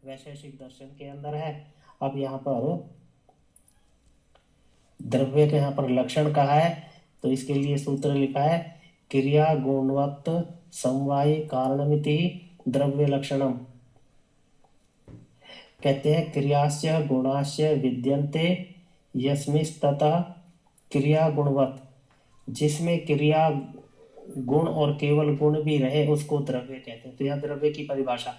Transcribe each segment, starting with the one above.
वैशेषिक दर्शन के अंदर है। अब यहाँ पर द्रव्य के यहाँ पर लक्षण कहा है, तो इसके लिए सूत्र लिखा है क्रिया गुणवत् समवायी कारणमिति द्रव्य लक्षणम। कहते हैं क्रियास्य गुणास्य विद्यन्ते यस्मिस्ततः क्रिया गुणवत्, जिसमें क्रिया गुण और केवल गुण भी रहे उसको द्रव्य कहते हैं। तो यह द्रव्य की परिभाषा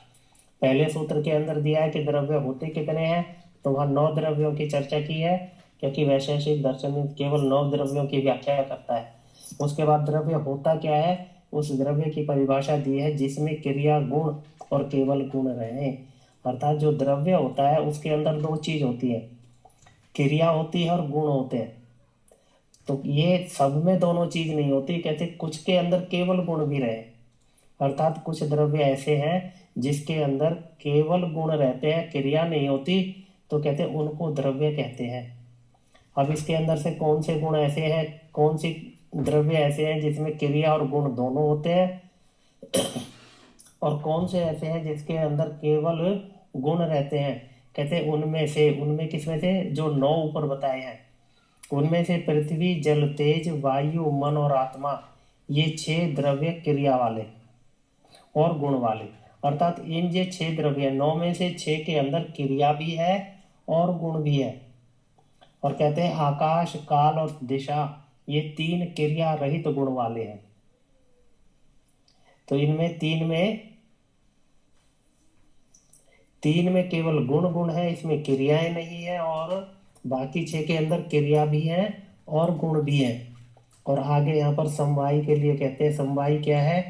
पहले सूत्र के अंदर दिया है कि द्रव्य होते कितने हैं, तो वहां 9 द्रव्यों की चर्चा की है, क्योंकि वैशेषिक दर्शन केवल 9 द्रव्यों की व्याख्या करता है। उसके बाद द्रव्य होता क्या है, उस द्रव्य की परिभाषा दी है जिसमें क्रिया गुण और केवल गुण रहे। अर्थात जो द्रव्य होता है उसके अंदर 2 चीज होती है, क्रिया होती है और गुण होते हैं। तो ये सब में दोनों चीज नहीं होती, कहते कुछ के अंदर केवल गुण भी रहे। अर्थात कुछ द्रव्य ऐसे हैं जिसके अंदर केवल गुण रहते हैं, क्रिया नहीं होती, तो कहते उनको द्रव्य कहते हैं। अब इसके अंदर से कौन से गुण ऐसे हैं, कौन सी द्रव्य ऐसे हैं जिसमें क्रिया और गुण दोनों होते हैं, और कौन से ऐसे हैं जिसके अंदर केवल गुण रहते हैं। कहते उनमें किसमें से, जो 9 ऊपर बताए हैं उनमें से पृथ्वी जल तेज वायु मन और आत्मा, ये 6 द्रव्य क्रिया वाले और गुण वाले। अर्थात इन ये 6 द्रव्य 9 में से 6 के अंदर क्रिया भी है और गुण भी है। और कहते हैं आकाश काल और दिशा, ये 3 क्रिया रहित गुण वाले हैं। तो इनमें 3 में केवल गुण गुण है, इसमें क्रियाएं नहीं है, और बाकी 6 के अंदर क्रिया भी है और गुण भी है। और आगे यहाँ पर समवायी के लिए कहते हैं, समवायी क्या है,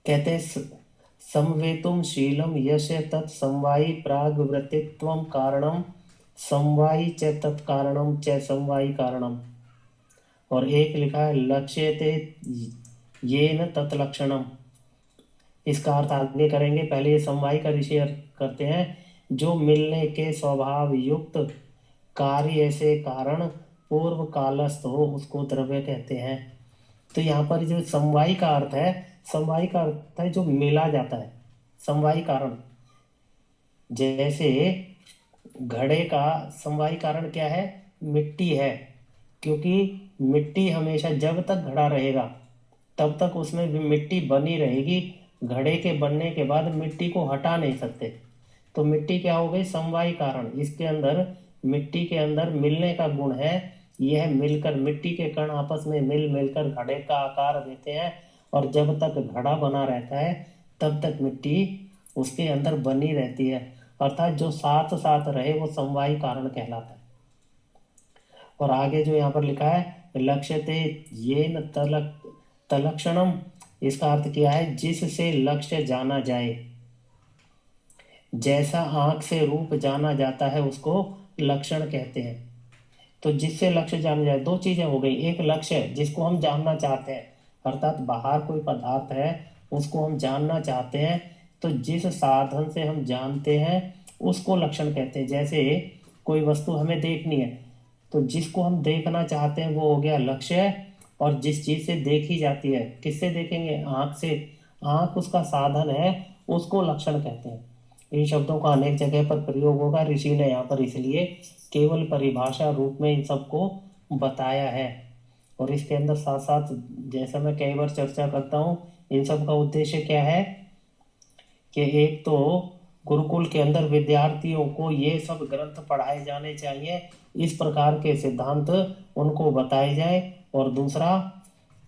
कहते हैं समवेतुम शीलम यश तत्समवायी प्रागवृत्तित्वम कारणम समवायी च तत्कारणम च समवायी कारणम। और एक लिखा है लक्ष्यते येन तत्लक्षणम। इसका अर्थ आगे करेंगे, पहले ये समवायी का विषय करते हैं। जो मिलने के स्वभाव युक्त कार्य ऐसे कारण पूर्व कालस्थ हो उसको द्रव्य कहते हैं। तो यहाँ पर जो समवायी का अर्थ है, समवायी का अर्थ है जो मिला जाता है। समवायी कारण, जैसे घड़े का समवायी कारण क्या है, मिट्टी है, क्योंकि मिट्टी हमेशा जब तक घड़ा रहेगा तब तक उसमें भी मिट्टी बनी रहेगी। घड़े के बनने के बाद मिट्टी को हटा नहीं सकते, तो मिट्टी क्या हो गई, समवायी कारण। इसके अंदर मिट्टी के अंदर मिलने का गुण है, यह मिलकर मिट्टी के कण आपस में मिलकर घड़े का आकार देते हैं, और जब तक घड़ा बना रहता है तब तक मिट्टी उसके अंदर बनी रहती है। अर्थात जो साथ साथ रहे वो समवायी कारण कहलाता है। और आगे जो यहाँ पर लिखा है लक्ष्यते येन तलक्षणम, इसका अर्थ क्या है, जिससे लक्ष्य जाना जाए। जैसा आंख से रूप जाना जाता है उसको लक्षण कहते हैं। तो जिससे लक्ष्य जाना जाए, 2 चीजें हो गई, एक लक्ष्य जिसको हम जानना चाहते हैं, अर्थात बाहर कोई पदार्थ है उसको हम जानना चाहते हैं, तो जिस साधन से हम जानते हैं उसको लक्षण कहते हैं। जैसे कोई वस्तु हमें देखनी है, तो जिसको हम देखना चाहते हैं वो हो गया लक्ष्य, और जिस चीज से देखी जाती है, किससे देखेंगे, आंख से, आंख उसका साधन है, उसको लक्षण कहते हैं। इन शब्दों का अनेक जगह पर प्रयोग होगा, ऋषि ने यहाँ पर इसलिए केवल परिभाषा रूप में इन सबको बताया है। और इसके अंदर साथ साथ, जैसा मैं कई बार चर्चा करता हूँ, इन सब का उद्देश्य क्या है कि एक तो गुरुकुल के अंदर विद्यार्थियों को ये सब ग्रंथ पढ़ाए जाने चाहिए, इस प्रकार के सिद्धांत उनको बताए जाए, और दूसरा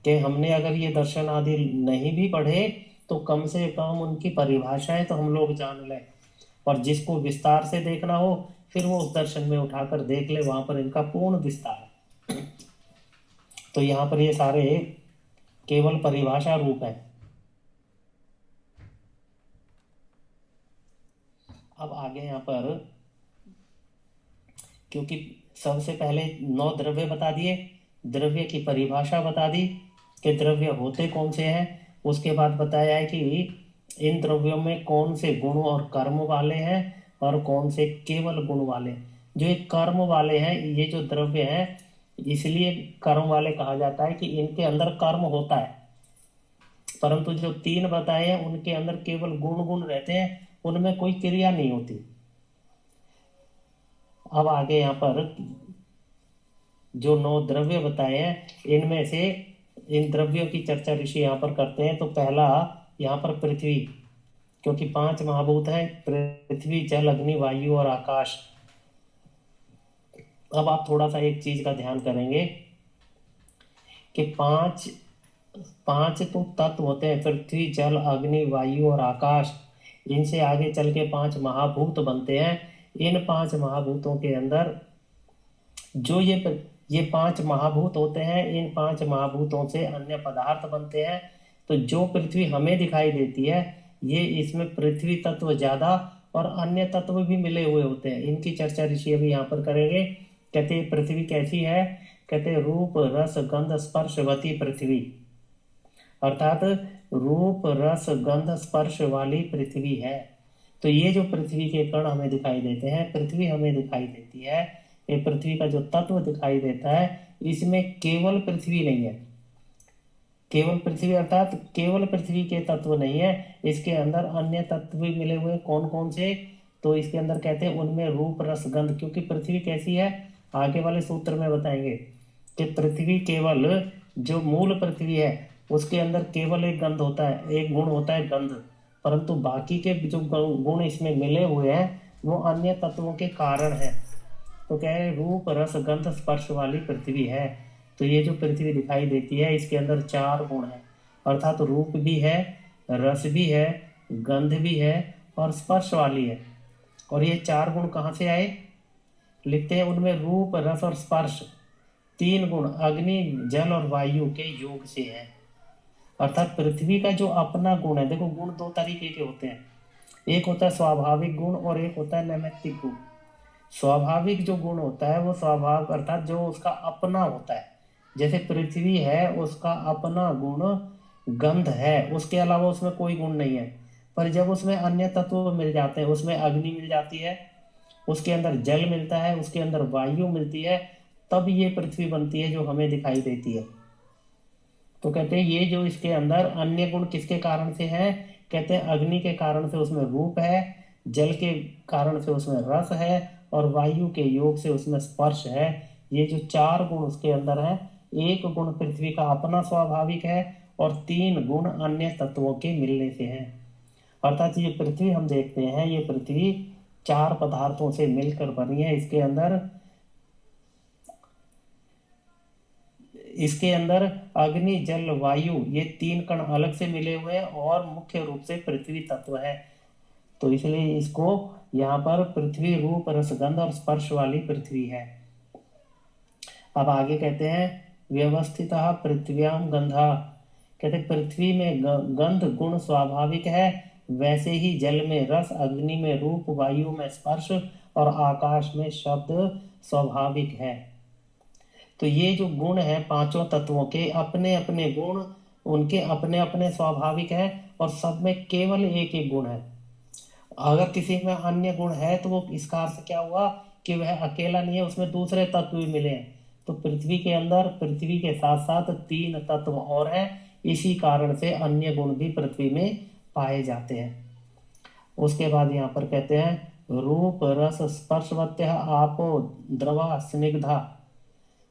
कि हमने अगर ये दर्शन आदि नहीं भी पढ़े तो कम से कम उनकी परिभाषाएं तो हम लोग जान लें, और जिसको विस्तार से देखना हो फिर वो उस दर्शन में उठाकर देख ले, वहां पर इनका पूर्ण विस्तार है। तो यहाँ पर ये सारे केवल परिभाषा रूप है। अब आगे यहाँ पर, क्योंकि सबसे पहले 9 द्रव्य बता दिए, द्रव्य की परिभाषा बता दी कि द्रव्य होते कौन से हैं, उसके बाद बताया है कि इन द्रव्यों में कौन से गुण और कर्म वाले हैं और कौन से केवल गुण वाले। जो एक कर्म वाले हैं, ये जो द्रव्य हैं इसलिए कर्म वाले कहा जाता है कि इनके अंदर कर्म होता है। परंतु जो 3 बताए हैं उनके अंदर केवल गुण गुण रहते हैं, उनमें कोई क्रिया नहीं होती। अब आगे यहाँ पर जो 9 द्रव्य बताए हैं इनमें से इन द्रव्यों की चर्चा ऋषि यहाँ पर करते हैं। तो पहला यहाँ पर पृथ्वी, क्योंकि 5 महाभूत हैं, पृथ्वी जल अग्नि वायु और आकाश। अब आप थोड़ा सा एक चीज का ध्यान करेंगे कि पांच तो तत्व होते हैं, पृथ्वी जल अग्नि वायु और आकाश। इनसे आगे चल के 5 महाभूत बनते हैं। इन 5 महाभूतों के अंदर जो ये 5 महाभूत होते हैं, इन 5 महाभूतों से अन्य पदार्थ बनते हैं। तो जो पृथ्वी हमें दिखाई देती है, ये इसमें पृथ्वी तत्व ज्यादा और अन्य तत्व भी मिले हुए होते हैं। इनकी चर्चा ऋषि अभी यहाँ पर करेंगे। कहते हैं पृथ्वी कैसी है, कहते हैं रूप रस गंध स्पर्शवती पृथ्वी, अर्थात रूप रस गंध स्पर्श वाली पृथ्वी है। तो ये जो पृथ्वी के कण हमें दिखाई देते हैं, पृथ्वी हमें दिखाई देती है, ये पृथ्वी का जो तत्व दिखाई देता है, इसमें केवल पृथ्वी नहीं है। केवल पृथ्वी अर्थात केवल पृथ्वी के तत्व नहीं है, इसके अंदर अन्य तत्व भी मिले हुए। कौन कौन से, तो इसके अंदर कहते हैं उनमें रूप रस गंध। क्योंकि पृथ्वी कैसी है, आगे वाले सूत्र में बताएंगे कि पृथ्वी केवल जो मूल पृथ्वी है उसके अंदर केवल एक गंध होता है, एक गुण होता है गंध, परंतु बाकी के जो गुण इसमें मिले हुए हैं वो अन्य तत्वों के कारण है। तो क्या है, रूप रस गंध स्पर्श वाली पृथ्वी है। तो ये जो पृथ्वी दिखाई देती है इसके अंदर 4 गुण है, अर्थात रूप भी है, रस भी है, गंध भी है और स्पर्श वाली है। और ये 4 गुण कहाँ से आए, लिखते हैं उनमें रूप रस और स्पर्श 3 गुण अग्नि जल और वायु के योग से है। अर्थात पृथ्वी का जो अपना गुण है, देखो गुण 2 तरीके के होते हैं, एक होता है स्वाभाविक गुण और एक होता है नैमित्तिक गुण। स्वाभाविक जो गुण होता है वो स्वभाव अर्थात जो उसका अपना होता है, जैसे पृथ्वी है उसका अपना गुण गंध है, उसके अलावा उसमें कोई गुण नहीं है। पर जब उसमें अन्य तत्व मिल जाते हैं, उसमें अग्नि मिल जाती है, उसके अंदर जल मिलता है, उसके अंदर वायु मिलती है, तब ये पृथ्वी बनती है जो हमें दिखाई देती है। तो कहते हैं ये जो इसके अंदर अन्य गुण किसके कारण से है, कहते हैं अग्नि के कारण से उसमें रूप है, जल के कारण से उसमें रस है और वायु के योग से उसमें स्पर्श है। ये जो 4 गुण उसके अंदर है, एक गुण पृथ्वी का अपना स्वाभाविक है और 3 गुण अन्य तत्वों के मिलने से है। अर्थात ये पृथ्वी हम देखते हैं, ये पृथ्वी 4 पदार्थों से मिलकर बनी है। इसके अंदर अग्नि जल वायु ये 3 कण अलग से मिले हुए हैं और मुख्य रूप से पृथ्वी तत्व है। तो इसलिए इसको यहाँ पर पृथ्वी रूप रस गंध और स्पर्श वाली पृथ्वी है। अब आगे कहते हैं व्यवस्थित पृथ्व्याम गंधा, कहते पृथ्वी में गंध गुण स्वाभाविक है, वैसे ही जल में रस, अग्नि में रूप, वायु में स्पर्श और आकाश में शब्द स्वाभाविक है। तो ये जो गुण है 5 तत्वों के अपने अपने गुण, उनके अपने अपने स्वाभाविक है और सब में केवल एक एक गुण है। अगर किसी में अन्य गुण है तो वो इसका अर्थ क्या हुआ कि वह अकेला नहीं है, उसमें दूसरे तत्व भी मिले हैं। तो पृथ्वी के अंदर पृथ्वी के साथ साथ 3 तत्व और हैं, इसी कारण से अन्य गुण भी पृथ्वी में पाए जाते हैं। उसके बाद यहाँ पर कहते हैं रूप रस स्पर्शवत्य आपो द्रवा स्निग्धा,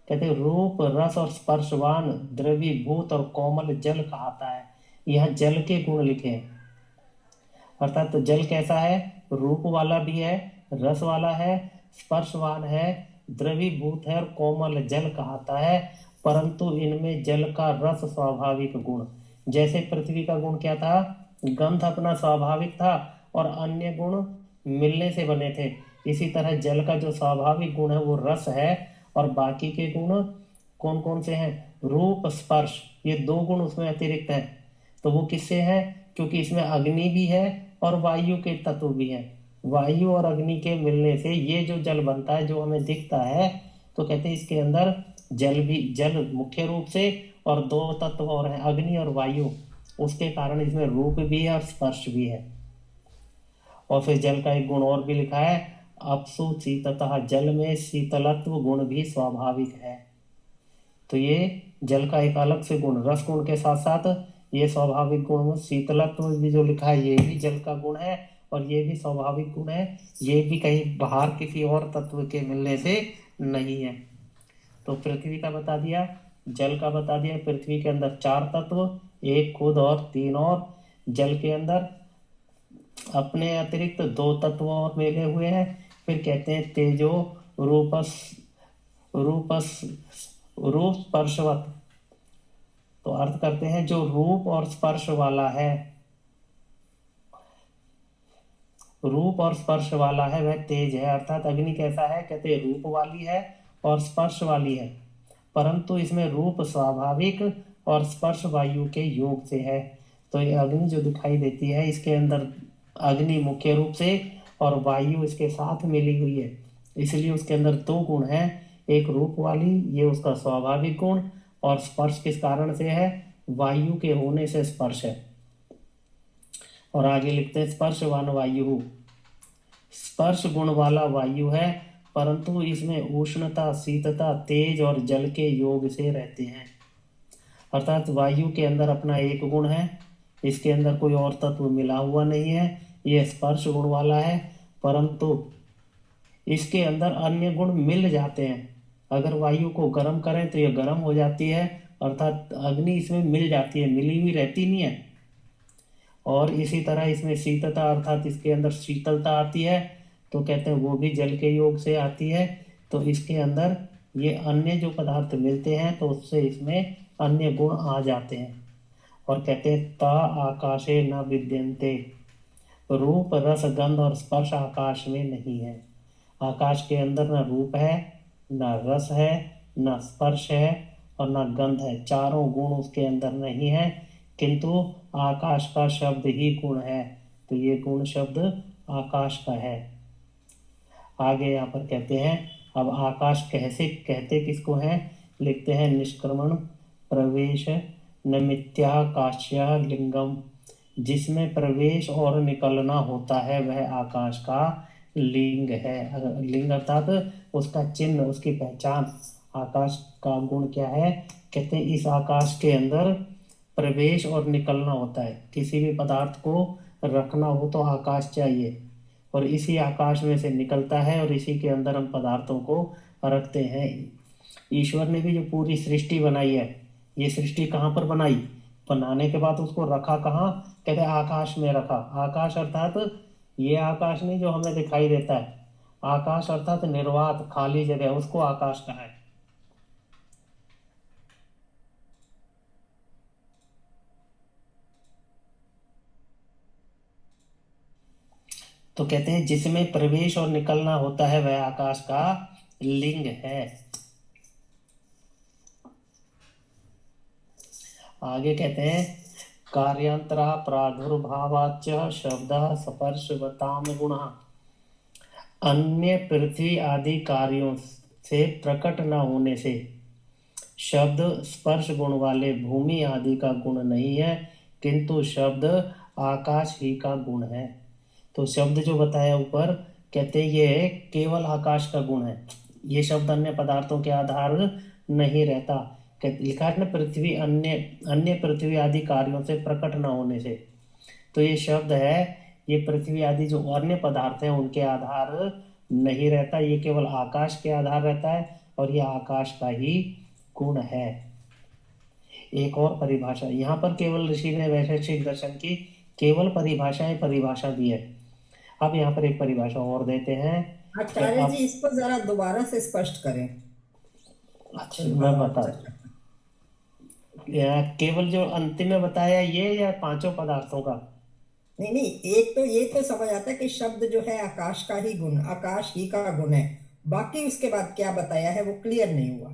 कहते हैं रूप रस और स्पर्शवान द्रवीभूत और कोमल जल कहता है। यहाँ जल के गुण लिखे हैं, अर्थात तो जल कैसा है, रूप वाला भी है, रस वाला है, स्पर्शवान है, द्रवीभूत है और कोमल जल कहता है। परंतु इनमें जल का रस स्वाभाविक गुण, जैसे पृथ्वी का गुण क्या था, गंध अपना स्वाभाविक था और अन्य गुण मिलने से बने थे, इसी तरह जल का जो स्वाभाविक गुण है वो रस है और बाकी के गुण कौन कौन से हैं, रूप स्पर्श, ये 2 गुण उसमें अतिरिक्त हैं। तो वो किससे है, क्योंकि इसमें अग्नि भी है और वायु के तत्व भी है। वायु और अग्नि के मिलने से ये जो जल बनता है जो हमें दिखता है, तो कहते हैं इसके अंदर जल मुख्य रूप से और 2 तत्व और हैं, अग्नि और वायु, उसके कारण इसमें रूप भी है और स्पर्श भी है। और फिर जल का एक गुण और भी लिखा है, अपसु शीततः, जल में शीतलत्व गुण भी स्वाभाविक है। तो ये जल का एक अलग से गुण, रस गुण के साथ साथ ये स्वाभाविक गुण। शीतलत्व भी जो लिखा है ये भी जल का गुण है और ये भी स्वाभाविक गुण है, ये भी कहीं बाहर किसी और तत्व के मिलने से नहीं है। तो पृथ्वी का बता दिया, जल का बता दिया। पृथ्वी के अंदर 4 तत्व, एक खुद और 3 और। जल के अंदर अपने अतिरिक्त 2 तत्व और मिले हुए हैं। फिर कहते हैं तेजो रूपस रूपस रूप स्पर्शवत। तो अर्थ करते हैं जो रूप और स्पर्श वाला है, रूप और स्पर्श वाला है वह तेज है। अर्थात अग्नि कैसा है, कहते हैं रूप वाली है और स्पर्श वाली है, परंतु इसमें रूप स्वाभाविक और स्पर्श वायु के योग से है। तो ये अग्नि जो दिखाई देती है इसके अंदर अग्नि मुख्य रूप से और वायु इसके साथ मिली हुई है, इसलिए उसके अंदर 2 गुण हैं। एक रूप वाली, ये उसका स्वाभाविक गुण, और स्पर्श किस कारण से है, वायु के होने से स्पर्श है। और आगे लिखते हैं स्पर्शवान वायु, स्पर्श गुण वाला वायु है, परंतु इसमें उष्णता, शीतता, तेज और जल के योग से रहते हैं। अर्थात वायु के अंदर अपना एक गुण है, इसके अंदर कोई और तत्व मिला हुआ नहीं है, ये स्पर्श गुण वाला है, परंतु इसके अंदर अन्य गुण मिल जाते हैं। अगर वायु को गर्म करें तो ये गर्म हो जाती है, अर्थात अग्नि इसमें मिल जाती है, मिली हुई रहती नहीं है। और इसी तरह इसमें शीतलता, अर्थात इसके अंदर शीतलता आती है, तो कहते हैं वो भी जल के योग से आती है। तो इसके अंदर ये अन्य जो पदार्थ मिलते हैं तो उससे इसमें अन्य गुण आ जाते हैं। और कहते हैं ता आकाशे न विद्यन्ते, रूप रस गंध और स्पर्श आकाश में नहीं है। आकाश के अंदर न रूप है, न रस है, न स्पर्श है और न गंध है, चारों गुण उसके अंदर नहीं है, किंतु आकाश का शब्द ही गुण है। तो ये गुण शब्द आकाश का है। आगे यहाँ पर कहते हैं, अब आकाश कैसे कहते किसको हैं, लिखते हैं निष्क्रमण प्रवेश नमित्याकाश्य लिंगम, जिसमें प्रवेश और निकलना होता है वह आकाश का लिंग है। लिंग अर्थात उसका चिन्ह, उसकी पहचान। आकाश का गुण क्या है, कहते हैं इस आकाश के अंदर प्रवेश और निकलना होता है। किसी भी पदार्थ को रखना हो तो आकाश चाहिए, और इसी आकाश में से निकलता है और इसी के अंदर हम पदार्थों को रखते हैं। ईश्वर ने भी जो पूरी सृष्टि बनाई है, ये सृष्टि कहाँ पर बनाई, बनाने के बाद उसको रखा कहाँ, कहते हैं आकाश में रखा। आकाश अर्थात ये आकाश नहीं जो हमें दिखाई देता है, आकाश अर्थात निर्वात खाली जगह, उसको आकाश कहा है। तो कहते हैं जिसमें प्रवेश और निकलना होता है वह आकाश का लिंग है। आगे कहते हैं कार्यांतरा प्रादुर्भावाच शब्द स्पर्शवताम गुण, अन्य पृथ्वी आदि कार्यों से प्रकट न होने से शब्द स्पर्श गुण वाले भूमि आदि का गुण नहीं है, किंतु शब्द आकाश ही का गुण है। तो शब्द जो बताया ऊपर, कहते हैं ये केवल आकाश का गुण है, ये शब्द अन्य पदार्थों के आधार नहीं रहता। लिखा है ना पृथ्वी अन्य पृथ्वी आदि कार्यों से प्रकट न होने से, तो ये शब्द है ये पृथ्वी आदि जो अन्य पदार्थ हैं उनके आधार नहीं रहता, ये केवल आकाश के आधार रहता है और ये आकाश का ही गुण है। एक और परिभाषा यहाँ पर केवल ऋषि ने वैशेषिक दर्शन की केवल परिभाषा दी है। अब यहाँ पर एक परिभाषा और देते हैं। आचार्य जी इसको जरा दोबारा से स्पष्ट करें। अच्छा मैं बता, केवल जो अंतिम में बताया ये या 5 पदार्थों का? नहीं नहीं, एक तो ये तो समझ आता है कि शब्द जो है आकाश का ही गुण, आकाश ही का गुण है, बाकी उसके बाद क्या बताया है वो क्लियर नहीं हुआ।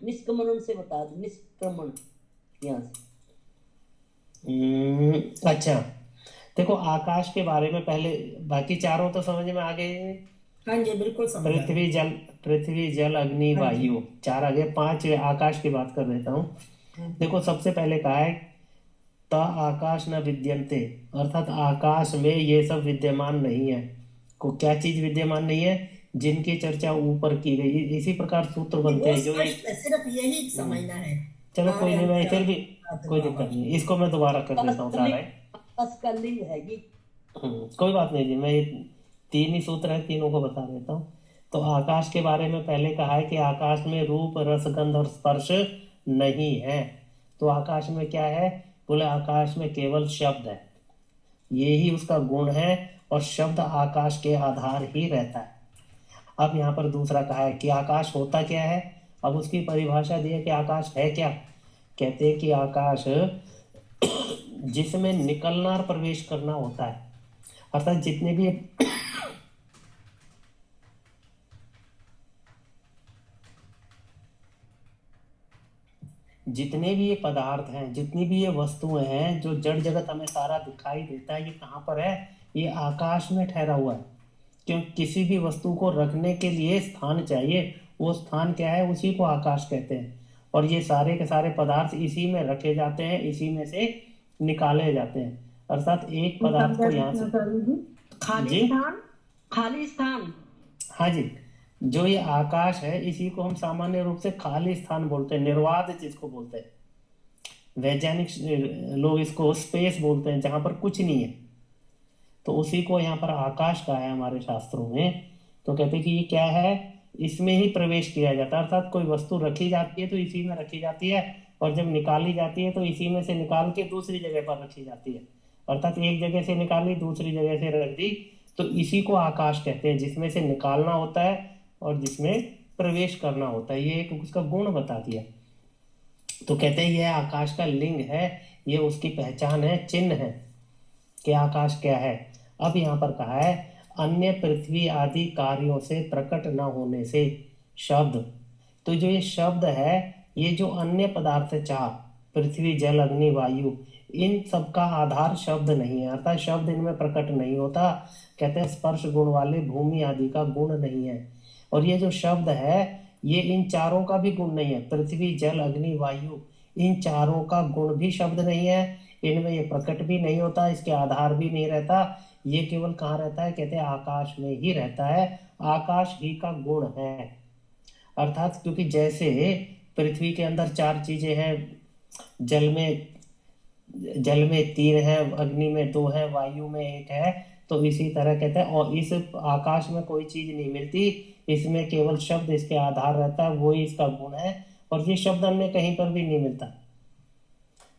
निष्क्रमण से बता दो, निष्क्रमण यहाँ से। अच्छा देखो आकाश के बारे में पहले, बाकी चारों तो समझ में आ गए। हाँ जी बिल्कुल समझ आ गया। पृथ्वी जल अग्नि हाँ जी। वायु 4 आ गए, 5 आकाश की बात कर देता हूँ। देखो सबसे पहले कहा है ता आकाश न विद्यन्ते, अर्थात आकाश में ये सब विद्यमान नहीं है। को क्या चीज विद्यमान नहीं है, जिनकी चर्चा ऊपर की गई। इसी प्रकार सूत्र बनते वो हैं जो स्पष्ट है, सिर्फ यही समझना है। चलो कोई नहीं, मैं फिर भी कोई दिक्कत नहीं, इसको मैं दोबारा कर देता हूँ सारा। आकाश का लिंग है ये। कोई बात नहीं जी, मैं ये 3 ही सूत्र है, तीनों को बता देता हूँ। तो आकाश के बारे में पहले कहा है कि आकाश में रूप रस गंध और स्पर्श नहीं है। तो आकाश में क्या है? बोले आकाश में केवल शब्द है, ये ही उसका गुण है, और शब्द आकाश के आधार ही रहता है। अब यहाँ पर दूसरा कहा है कि आकाश होता क्या है। अब उसकी परिभाषा दी है कि आकाश है क्या। कहते हैं कि आकाश जिसमें निकलना और प्रवेश करना होता है, अर्थात जितने भी ये पदार्थ हैं, जितनी भी ये वस्तुएं हैं, जो जड़ जगत हमें सारा दिखाई देता है, ये कहाँ पर है? ये आकाश में ठहरा हुआ है। क्यों? किसी भी वस्तु को रखने के लिए स्थान चाहिए, वो स्थान क्या है? उसी को आकाश कहते हैं। और ये सारे के सारे पदार्थ इसी में रखे जाते हैं, इसी में से निकाले जाते हैं। अर्थात एक पदार्थ को यहाँ से खाली जी स्थान, खाली स्थान। हाँ जी, जो ये आकाश है इसी को हम सामान्य रूप से खाली स्थान बोलते हैं, निर्वात जिसको बोलते हैं। वैज्ञानिक लोग इसको स्पेस बोलते हैं, जहां पर कुछ नहीं है। तो उसी को यहाँ पर आकाश कहा है हमारे शास्त्रों में। तो कहते हैं कि ये क्या है? इसमें ही प्रवेश किया जाता है। अर्थात कोई वस्तु रखी जाती है तो इसी में रखी जाती है, और जब निकाली जाती है तो इसी में से निकाल के दूसरी जगह पर रखी जाती है। अर्थात एक जगह से निकाली, दूसरी जगह से रख दी, तो इसी को आकाश कहते हैं, जिसमें से निकालना होता है और जिसमें प्रवेश करना होता है। ये एक उसका गुण बता दिया। तो कहते हैं यह आकाश का लिंग है, ये उसकी पहचान है, चिन्ह है कि आकाश क्या है। अब यहाँ पर कहा है अन्य पृथ्वी आदि कार्यों से प्रकट न होने से शब्द। तो जो ये शब्द है, ये जो अन्य पदार्थ है, चार पृथ्वी जल अग्नि वायु, इन सब का आधार शब्द नहीं है, अर्थात शब्द इनमें प्रकट नहीं होता। कहते हैं स्पर्श गुण वाले भूमि आदि का गुण नहीं है। और ये जो शब्द है, ये इन चारों का भी गुण नहीं है। पृथ्वी जल अग्नि वायु, इन चारों का गुण भी शब्द नहीं है, इनमें ये प्रकट भी नहीं होता, इसके आधार भी नहीं रहता। ये केवल कहाँ रहता है? कहते हैं आकाश में ही रहता है, आकाश ही का गुण है। अर्थात क्योंकि जैसे पृथ्वी के अंदर चार चीजें हैं, जल में 3 है, अग्नि में 2 है, वायु में 1 है, तो इसी तरह कहते हैं। और इस आकाश में कोई चीज नहीं मिलती, इसमें केवल शब्द इसके आधार रहता है, वही इसका गुण है। और ये शब्द अन्य कहीं पर भी नहीं मिलता।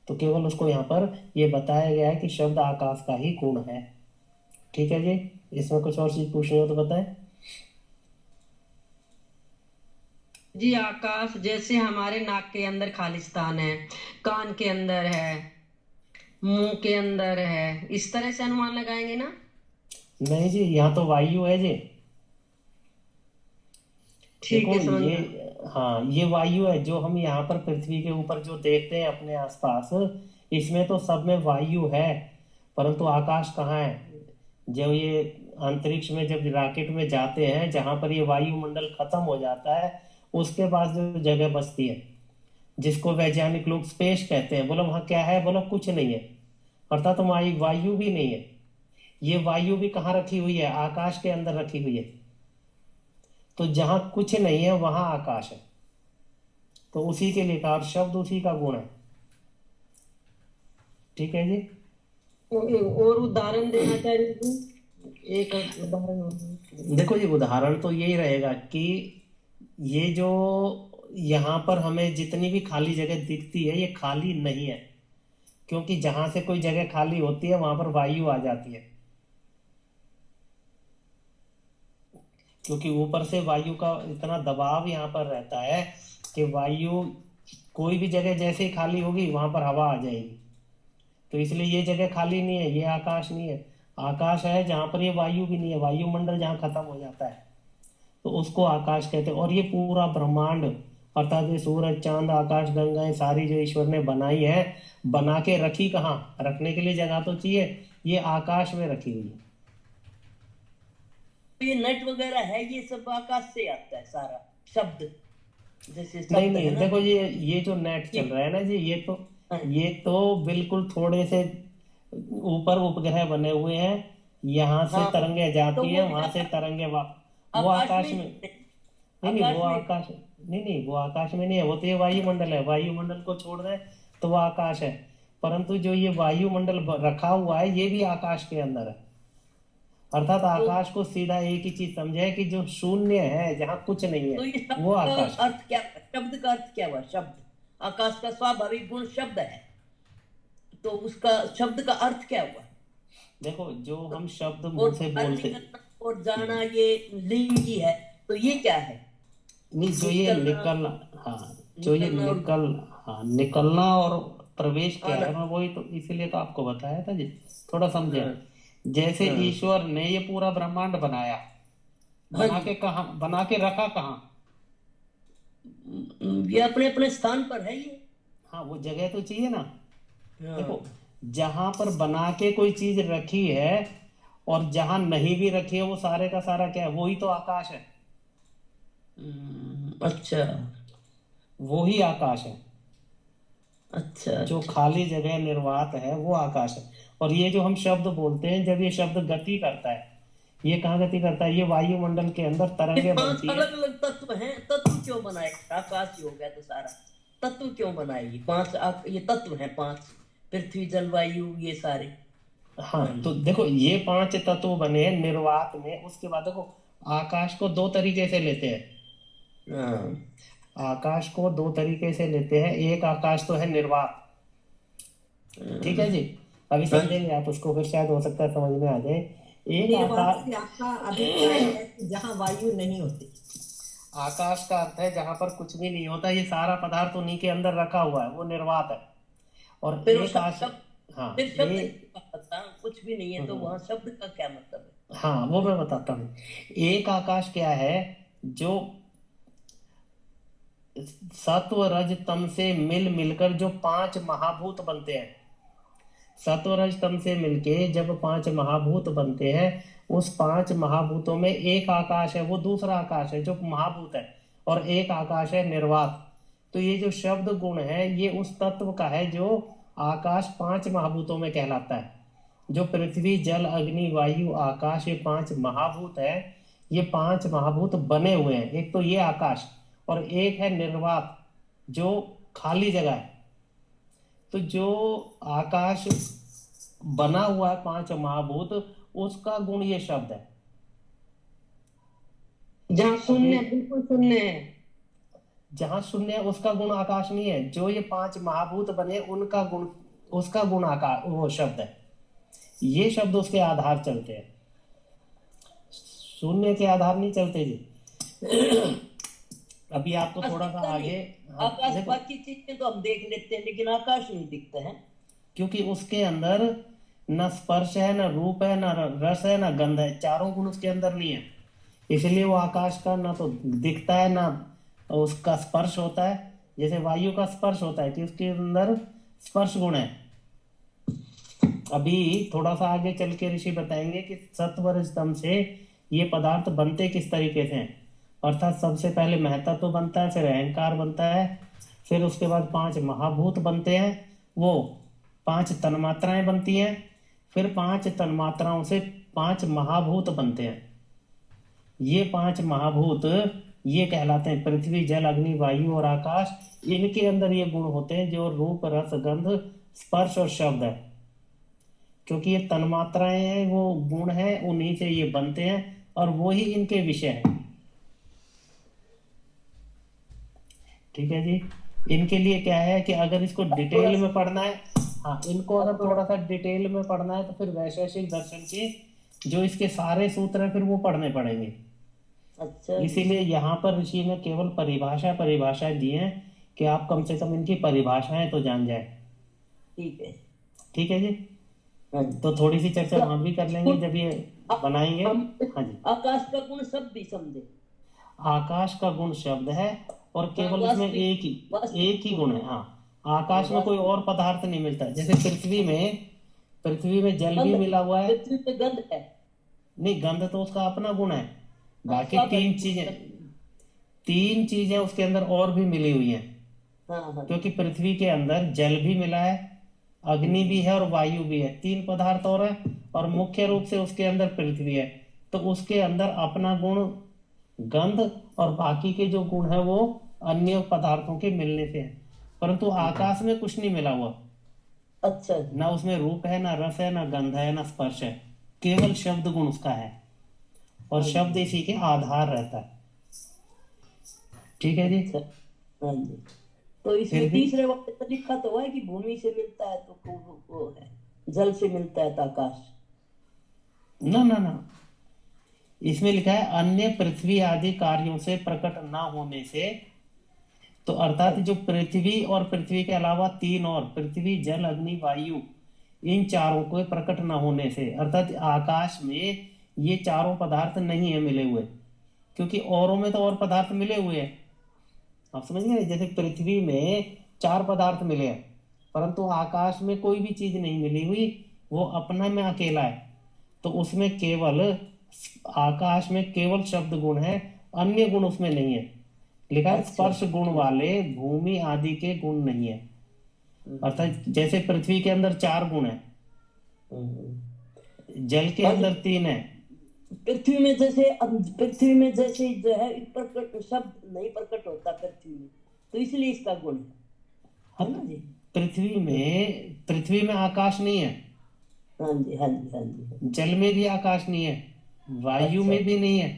तो केवल उसको यहाँ पर ये बताया गया है कि शब्द आकाश का ही गुण है। ठीक है जी, इसमें कुछ और चीज पूछनी हो तो बताएं। जी आकाश जैसे हमारे नाक के अंदर खालिस्तान है, कान के अंदर है, मुंह के अंदर है, इस तरह से अनुमान लगाएंगे ना? नहीं जी, यहाँ तो वायु है जी। ठीक देखो है, समझ ये, गया। हाँ ये वायु है जो हम यहाँ पर पृथ्वी के ऊपर जो देखते हैं अपने आसपास, इसमें तो सब में वायु है। परंतु आकाश कहाँ है? जब ये अंतरिक्ष में जब रॉकेट में जाते हैं, जहां पर ये वायुमंडल खत्म हो जाता है, उसके बाद जो जगह बचती है, जिसको वैज्ञानिक लोग स्पेस कहते हैं, बोलो वहां क्या है? बोलो कुछ नहीं है, अर्थात तो वायु भी नहीं है। ये वायु भी कहाँ रखी हुई है? आकाश के अंदर रखी हुई है। तो जहां कुछ नहीं है वहां आकाश है। तो उसी के लिए कहा, और शब्द उसी का गुण है। ठीक है जी। और उदाहरण देना चाहिए तो एक उदाहरण और। देखो जी, उदाहरण तो यही रहेगा कि ये जो यहाँ पर हमें जितनी भी खाली जगह दिखती है, ये खाली नहीं है, क्योंकि जहां से कोई जगह खाली होती है वहां पर वायु आ जाती है। क्योंकि ऊपर से वायु का इतना दबाव यहाँ पर रहता है कि वायु, कोई भी जगह जैसे ही खाली होगी वहां पर हवा आ जाएगी। तो इसलिए ये जगह खाली नहीं है, ये आकाश नहीं है। आकाश है जहां पर ये वायु भी नहीं है, वायुमंडल जहां खत्म हो जाता है, तो उसको आकाश कहते हैं। और ये पूरा ब्रह्मांड, अर्थात ये सूरज चांद आकाश गंगाएं सारी जो ईश्वर ने बनाई है, बना के रखी कहाँ? रखने के लिए जगह तो चाहिए, ये आकाश में रखी हुई है। ये नट वगैरह है, ये सब आकाश से आता है सारा शब्द, जैसे शब्द नहीं है नहीं, ना। देखो ये जो नेट चल रहा है ना जी, ये तो बिल्कुल थोड़े से ऊपर उपग्रह बने हुए हैं, यहाँ से हाँ, तरंगे तो जाती है, वो वहां से तरंगे वो आकाश आकाश में में नहीं नहीं, आकाश वो में आकाश नहीं नहीं, वो आकाश में नहीं है, वो तो ये वायुमंडल है। वायुमंडल को छोड़ दें तो वो आकाश है। परंतु जो ये वायुमंडल रखा हुआ है ये भी आकाश के अंदर है। अर्थात तो आकाश को सीधा एक ही चीज समझे कि जो शून्य है, जहाँ कुछ नहीं तो है, ये शब्द वो का आकाश है। अर्थ क्या हुआ? शब्द का अर्थ क्या हुआ? शब्द, आकाश का स्वाभाविक गुण शब्द है, तो उसका शब्द का अर्थ क्या हुआ? देखो, जो हम शब्द और मुंह से खाली बोलते, करना और जाना ये लिंगी है, तो ये क्या है? नहीं, जो ये निकलना, निकल, हाँ, जो ये निकलना और निकल, हाँ, निकलना और प्रवेश क्या आना। है, मैं वही तो इसीलिए तो आपको बताया था जी, थोड़ा समझे। हाँ, जैसे हाँ, ईश्वर ने ये पूरा ब्रह्मांड बनाया, हाँ बना जी। के कहाँ, बना के रखा कहाँ? ये अपने अपने स्थान पर है ये। हाँ, वो जगह तो चाहिए ना। देखो, हाँ, जहां पर बना के कोई चीज रखी है और जहां नहीं भी रखी है, वो सारे का सारा क्या है? वही तो आकाश है। अच्छा वो ही आकाश है। अच्छा जो अच्छा। खाली जगह निर्वात है वो आकाश है। और ये जो हम शब्द बोलते हैं, जब ये शब्द गति करता है, ये कहाँ गति करता है? ये वायुमंडल के अंदर ये तरंगे 5 बनती है। अलग अलग तत्व हैं, तत्व क्यों बनाए? आकाश ही हो गया तो सारा तत्व क्यों बनाए? ये 5 ये तत्व हैं, 5, पृथ्वी जल वायु ये सारे। हाँ, तो देखो, ये 5 तत्व बने हैं निर्वात में। उसके बाद देखो, आकाश को दो तरीके से लेते हैं। हाँ, आकाश को दो तरीके से लेते हैं। एक आकाश तो है निर्वात, ठीक है जी। अभी समझेंगे आप उसको, फिर शायद हो सकता है समझ में आ जाए। एक निर्वात आकाश, से आपका अभिप्राय है कि जहाँ वायु नहीं होती। आकाश का अर्थ है जहां पर कुछ भी नहीं होता, ये सारा पदार्थ उन्हीं के अंदर रखा हुआ है, वो निर्वात है। और फिर वो एक आश, शब्द, हाँ, फिर शब्द ये, नहीं पता, कुछ भी नहीं है तो वहां शब्द का क्या मतलब है? हाँ, वो मैं बताता हूँ। एक आकाश क्या है? जो सत्व रज तम से मिल मिलकर जो 5 महाभूत बनते हैं, सत्व रज तम से मिलके जब 5 महाभूत बनते हैं, उस 5 महाभूतों में एक आकाश है, वो दूसरा आकाश है जो महाभूत है, और एक आकाश है निर्वात। तो ये जो शब्द गुण है, ये उस तत्व का है जो आकाश 5 महाभूतों में कहलाता है। जो पृथ्वी जल अग्नि वायु आकाश, ये 5 महाभूत है। ये 5 महाभूत बने हुए हैं। एक तो ये आकाश, और एक है निर्वात जो खाली जगह है। तो जो आकाश बना हुआ है 5 महाभूत, उसका गुण ये शब्द है। जहाँ शून्य अभी बिल्कुल शून्य है। जहां शून्य है उसका गुण आकाश नहीं है। जो ये 5 महाभूत बने उनका गुण, उसका गुण आकाश, वो शब्द है। ये शब्द उसके आधार चलते हैं, शून्य के आधार नहीं चलते जी। अभी आपको आकाश थोड़ा सा दिखता आगे, नहीं। हाँ, आकाश देखो, बाकी चीजें तो हम देख लेते हैं, लेकिन आकाश नहीं दिखता है। क्योंकि उसके अंदर न स्पर्श है, न रूप है, न रस है, न गंध है, चारों गुण उसके अंदर नहीं है। इसलिए वो आकाश का ना तो दिखता है, ना उसका स्पर्श होता है। जैसे वायु का स्पर्श होता है कि उसके अंदर स्पर्श गुण है। अभी थोड़ा सा आगे चल के ऋषि बताएंगे कि सत्व स्तंभ से ये पदार्थ बनते किस तरीके से हैं। अर्थात सबसे पहले महतत्व बनता है, फिर अहंकार बनता है, फिर उसके बाद 5 महाभूत बनते हैं, वो 5 तन्मात्राएं बनती हैं, फिर 5 तन्मात्राओं से 5 महाभूत बनते हैं। ये 5 महाभूत ये कहलाते हैं पृथ्वी जल अग्नि वायु और आकाश। इनके अंदर ये गुण होते हैं जो रूप रस गंध स्पर्श और शब्द है। क्योंकि ये तन्मात्राएं हैं, वो गुण है, उन्हीं से ये बनते हैं और वो ही इनके विषय है। ठीक है जी। इनके लिए क्या है कि अगर इसको डिटेल में पढ़ना है, हाँ, इनको अगर थोड़ा सा डिटेल में पढ़ना है तो फिर वैशेषिक दर्शन के जो इसके सारे सूत्र हैं फिर वो पढ़ने पड़ेंगे। अच्छा, इसीलिए यहाँ पर ऋषि ने केवल परिभाषा दी है कि आप कम से कम इनकी परिभाषाएं तो जान जाए। ठीक है। ठीक है जी। हाँ जी। तो थोड़ी सी चर्चा वहां भी कर लेंगे जब ये बनाएंगे। हम हाँ जी। आकाश का गुण शब्द ही समझे। आकाश का गुण शब्द है और केवल हाँ, इसमें वास्तविक एक ही गुण है। हाँ, आकाश में कोई और पदार्थ नहीं मिलता। जैसे पृथ्वी में जल भी गंध, मिला हुआ है। पृथ्वी पे गंध है। नहीं, गंध तो उसका अपना गुण है। बाकी स्वाभाविक तीन चीजें उसके अंदर और भी मिली हुई हैं। हाँ हाँ। क्योंकि पृथ्वी के अंदर जल भी मिला है, अग्नि भी है और वायु भी है, 3 पदार्थ और है, और मुख्य रूप से उसके अंदर पृथ्वी है। तो उसके अंदर अपना गुण गंध और बाकी के जो गुण है वो अन्य पदार्थों के मिलने से है। परंतु आकाश में कुछ नहीं मिला हुआ, अच्छा ना उसमें रूप है, ना रस है, ना गंध है, ना स्पर्श है, केवल शब्द गुण उसका है, और शब्द इसी के आधार रहता है। ठीक है जी। अच्छा। हाँ जी। तो फिर इसमें भी तीसरे वाक्य तो लिखा तो हुआ है कि भूमि से मिलता है तो वो है, जल से मिलता है तो आकाश। ना ना ना, इसमें लिखा है अन्य पृथ्वी आदि कार्यों से प्रकट ना होने से, तो अर्थात जो पृथ्वी और पृथ्वी के अलावा तीन और, पृथ्वी जल अग्नि वायु, इन चारों को प्रकट न होने से, अर्थात आकाश में ये चारों पदार्थ नहीं है मिले हुए, क्योंकि औरों में तो और पदार्थ मिले हुए हैं। आप समझ गए, जैसे पृथ्वी में चार पदार्थ मिले हैं, परंतु आकाश में कोई भी चीज नहीं मिली हुई, वो अपना में अकेला है। तो उसमें केवल, आकाश में केवल शब्द गुण है, अन्य गुण उसमें नहीं है। लिखा है अच्छा। स्पर्श गुण वाले भूमि आदि के गुण नहीं है। अर्थात जैसे पृथ्वी के अंदर चार गुण है, जल के अंदर तीन है। पृथ्वी में जैसे, अब पृथ्वी में जैसे जो है प्रकट शब्द नहीं प्रकट होता पृथ्वी में, तो इसलिए इसका गुण है ना जी। पृथ्वी में आकाश नहीं है, हाँ जी हाँ जी हाँ जी। जल में भी आकाश नहीं है, वायु अच्छा में भी नहीं है।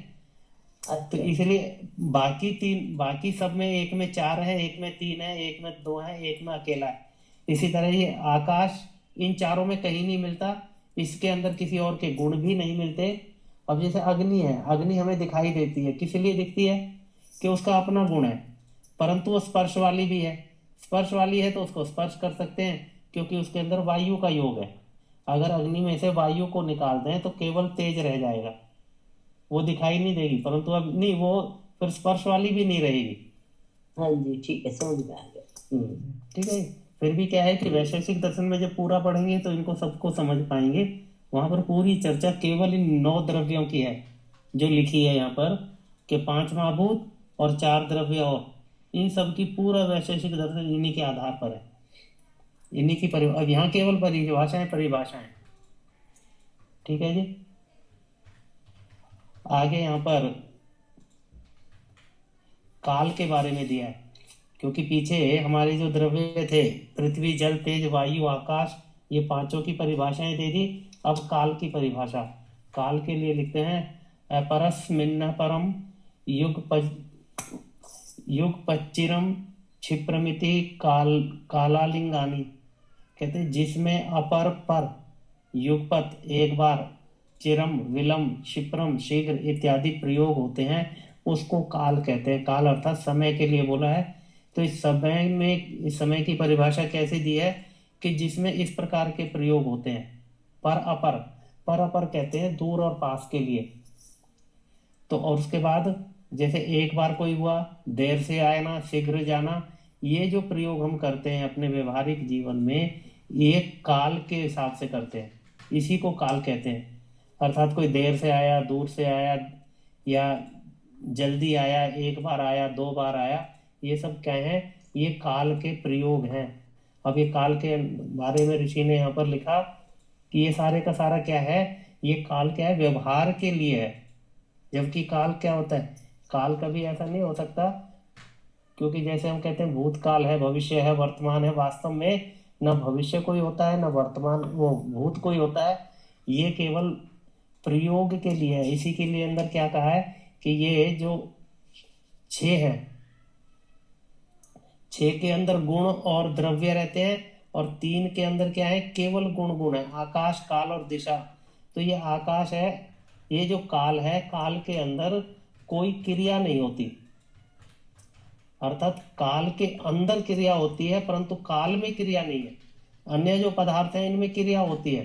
तो अच्छा। इसलिए बाकी तीन, बाकी सब में एक में चार है, एक में तीन है, एक में दो है, एक में अकेला है। इसी तरह ये आकाश इन चारों में कहीं नहीं मिलता, इसके अंदर किसी और के गुण भी नहीं मिलते। अब जैसे अग्नि है, अग्नि हमें दिखाई देती है, किस लिए दिखती है? कि उसका अपना गुण है, परंतु वो स्पर्श वाली भी है। स्पर्श वाली है तो उसको स्पर्श कर सकते हैं, क्योंकि उसके अंदर वायु का योग है। अगर अग्नि में से वायु को निकाल दें तो केवल तेज रह जाएगा, वो दिखाई नहीं देगी, परंतु अब नहीं, वो फिर स्पर्श वाली भी नहीं रहेगी। हाँ जी ठीक है, समझ में आ गया। ठीक है। फिर भी क्या है कि वैशेषिक दर्शन में जब पूरा पढ़ेंगे तो इनको सबको समझ पाएंगे। वहां पर पूरी चर्चा केवल इन 9 द्रव्यों की है जो लिखी है यहाँ पर, कि 5 महाभूत और 4 द्रव्य, और इन सब की पूरा वैशेषिक दर्शन इन्हीं के आधार पर है, इन्हीं की अब यहाँ केवल परिभाषाएं। ठीक है जी। आगे यहाँ पर काल के बारे में दिया है, क्योंकि पीछे हमारे जो द्रव्य थे, पृथ्वी जल तेज वायु आकाश, ये पांचों की परिभाषाएं दे दी। अब काल की परिभाषा, काल के लिए लिखते हैं अपरस्मिन् परम युग पच्चिरम क्षिप्रमिति कालालिंगानी, कहते हैं जिसमें अपर पर, युगपत एक बार, चिरम विलंब, क्षिप्रम शीघ्र इत्यादि प्रयोग होते हैं, उसको काल कहते हैं। काल अर्थात समय के लिए बोला है। तो इस समय की परिभाषा कैसे दी है? कि जिसमें इस प्रकार के प्रयोग होते हैं। पर अपर कहते हैं दूर और पास के लिए। तो और उसके बाद जैसे एक बार कोई हुआ, देर से आना, शीघ्र जाना, ये जो प्रयोग हम करते हैं अपने व्यवहारिक जीवन में, ये काल के हिसाब से करते हैं, इसी को काल कहते हैं। अर्थात कोई देर से आया, दूर से आया, या जल्दी आया, एक बार आया, 2 बार आया, ये सब क्या है? ये काल के प्रयोग हैं। अब ये काल के बारे में ऋषि ने यहाँ पर लिखा कि ये सारे का सारा क्या है? ये काल क्या है? व्यवहार के लिए है। जबकि काल क्या होता है? काल कभी ऐसा नहीं हो सकता, क्योंकि जैसे हम कहते हैं भूतकाल है, भविष्य है, वर्तमान है, वास्तव में न भविष्य कोई होता है, न वर्तमान वो भूत कोई होता है। ये केवल प्रयोग के लिए है। इसी के लिए अंदर क्या कहा है कि ये जो 6 है, 6 के अंदर गुण और द्रव्य रहते हैं, और 3 के अंदर क्या है? केवल गुण है, आकाश, काल और दिशा। तो ये आकाश है, ये जो काल है, काल के अंदर कोई क्रिया नहीं होती, अर्थात काल के अंदर क्रिया होती है, परंतु काल में क्रिया नहीं है। अन्य जो पदार्थ हैं इनमें क्रिया होती है।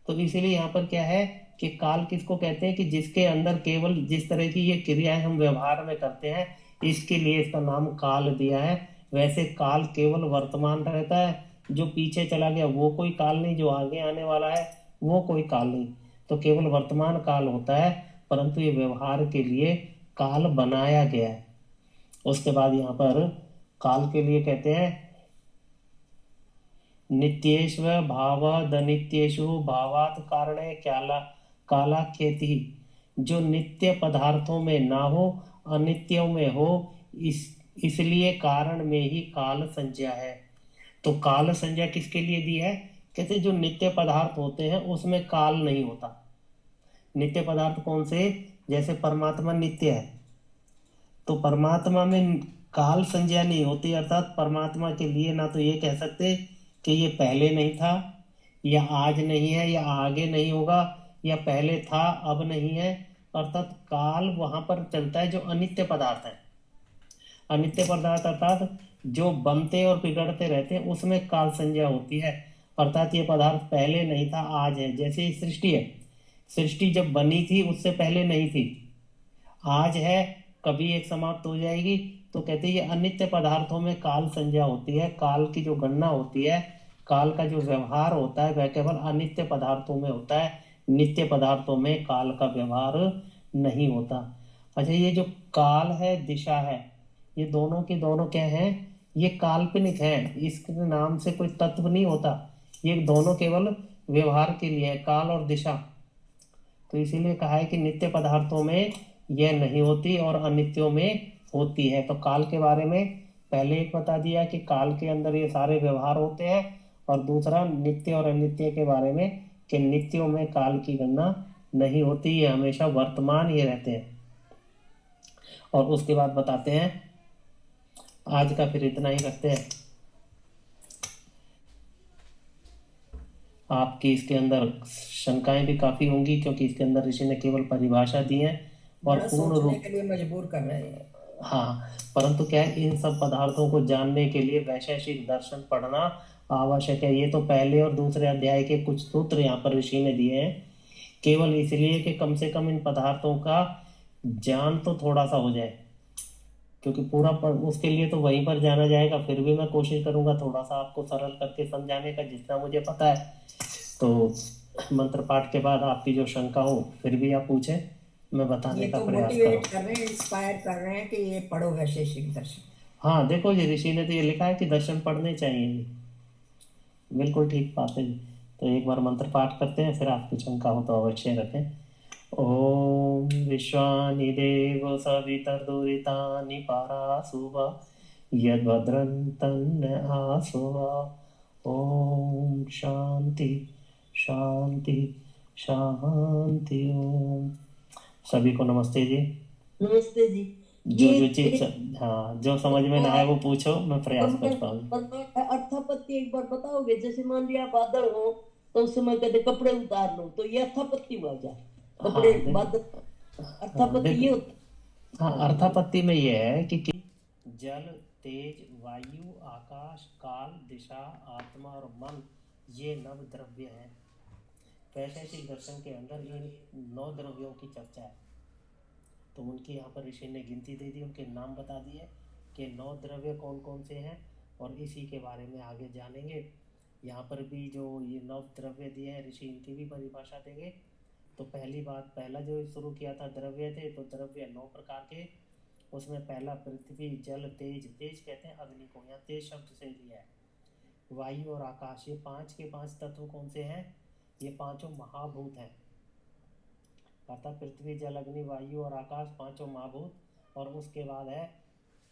तो इसीलिए यहाँ पर क्या है कि काल किसको कहते हैं? कि जिसके अंदर केवल जिस तरह की ये क्रियाएं हम व्यवहार में करते हैं, इसके लिए इसका नाम काल दिया है। वैसे काल केवल वर्तमान रहता है, जो पीछे चला गया वो कोई काल नहीं, जो आगे आने वाला है वो कोई काल नहीं। तो केवल वर्तमान काल होता है, परंतु ये व्यवहार के लिए काल बनाया गया है। उसके बाद यहाँ पर काल के लिए कहते हैं नित्येष्व भावादनित्येषु भावात् कारणे काला खेती, जो नित्य पदार्थों में ना हो, अनित्यों में हो, इसलिए कारण में ही काल संज्ञा है। तो काल संज्ञा किसके लिए दी है? कहते जो नित्य पदार्थ होते हैं उसमें काल नहीं होता। नित्य पदार्थ कौन से? जैसे परमात्मा नित्य है, तो परमात्मा में काल संज्ञा नहीं होती, अर्थात परमात्मा के लिए ना तो ये कह सकते कि ये पहले नहीं था, या आज नहीं है, या आगे नहीं होगा, या पहले था अब नहीं है। अर्थात काल वहां पर चलता है जो अनित्य पदार्थ है। अनित्य पदार्थ अर्थात जो बनते और बिगड़ते रहते हैं उसमें काल संज्ञा होती है। अर्थात ये पदार्थ पहले नहीं था, आज है। जैसे सृष्टि है, सृष्टि जब बनी थी उससे पहले नहीं थी, आज है, कभी एक समाप्त हो जाएगी। तो कहते हैं ये अनित्य पदार्थों में काल संज्ञा होती है। काल की जो गणना होती है, काल का जो व्यवहार होता है वह केवल अनित्य पदार्थों में होता है। नित्य पदार्थों में काल का व्यवहार नहीं होता। अच्छा, ये जो काल है, दिशा है, ये दोनों के दोनों क्या हैं? ये काल्पनिक है, इसके नाम से कोई तत्व नहीं होता। ये दोनों केवल व्यवहार के लिए है, काल और दिशा। तो इसीलिए कहा है कि नित्य पदार्थों में यह नहीं होती और अनित्यों में होती है। तो काल के बारे में पहले एक बता दिया कि काल के अंदर ये सारे व्यवहार होते हैं, और दूसरा नित्य और अनित्य के बारे में कि नित्यों में काल की गणना नहीं होती, ये हमेशा वर्तमान ही रहते हैं। और उसके बाद बताते हैं, आज का फिर इतना ही रखते हैं। आपकी इसके अंदर शंकाएं भी काफी होंगी, क्योंकि इसके अंदर ऋषि ने केवल परिभाषा दी है और बड़ा पूर्ण सोचने रूप। के लिए मजबूर कर रहे हैं। हाँ, परंतु क्या है, इन सब पदार्थों को जानने के लिए वैशेषिक दर्शन पढ़ना आवश्यक है। ये तो पहले और दूसरे अध्याय के कुछ सूत्र यहाँ पर ऋषि ने दिए हैं, केवल इसलिए कि कम से कम इन पदार्थों का ज्ञान तो थोड़ा सा हो जाए, क्योंकि पूरा उसके लिए तो वहीं पर जाना जाएगा। फिर भी मैं कोशिश करूंगा थोड़ा सा आपको सरल करके समझाने का, जितना मुझे पता है। तो मंत्र पाठ के बाद आपकी जो शंका हो फिर भी आप पूछें, मैं बताने ये का तो प्रयास मोटिवेट करूँ। कर रहे हैं, इंस्पायर कर रहे हैं कि ये पढ़ो वैशेषिक दर्शन। हाँ देखो जी, ऋषि ने तो ये लिखा है कि दर्शन पढ़ने चाहिए जी, बिल्कुल ठीक बात है जी। तो एक बार मंत्र पाठ करते हैं, फिर आपकी शंका हो तो अवश्य रखें। ओम विश्वानि देव सवितर्दुरितानि परासुव यद्भद्रं तन्न आसुव। ओम शांति शांति शांति। ओम। सभी को नमस्ते जी। नमस्ते जी। जो ये जो चीज, हाँ, जो समझ में ना आए वो पूछो, मैं प्रयास करता हूँ। अर्थापत्ति एक बार बताओगे? जैसे मान लिया बादल हो तो उस समय कहते कपड़े उतार लो, तो ये अर्थापत्ति हुआ क्या? कपड़े हाँ देख, बादल, हाँ अर्थापत्ति देख, ये होता हाँ है। अर्थापत्ति में ये है कि जल, तेज, वायु, आकाश, काल, दिशा, आत्मा और मन, ये नव द्रव्य हैं। वैशेषिक दर्शन के अंदर इन 9 द्रव्यों की चर्चा है। तो उनकी यहाँ पर ऋषि ने गिनती दे दी, उनके नाम बता दिए कि 9 द्रव्य कौन कौन से हैं, और इसी के बारे में आगे जानेंगे। यहाँ पर भी जो ये 9 द्रव्य दिए हैं ऋषि, इनकी भी परिभाषा देंगे। तो पहली बात, पहला जो शुरू किया था द्रव्य थे, तो द्रव्य 9 प्रकार के। उसमें पहला पृथ्वी, जल, तेज, तेज कहते हैं अग्नि को, यहाँ तेज शब्द से लिया है। वायु और आकाश, ये 5 के 5 तत्व कौन से हैं? ये पांचों महाभूत हैं। अर्थात पृथ्वी, जल, अग्नि, वायु और आकाश, पांचों महाभूत। और उसके बाद है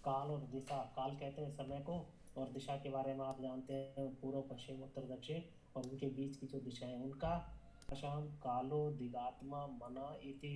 काल और दिशा। काल कहते हैं समय को, और दिशा के बारे में आप जानते हैं, पूर्व, पश्चिम, उत्तर, दक्षिण, और उनके बीच की जो दिशा है उनका। शाम कालो दिगात्मा मना इति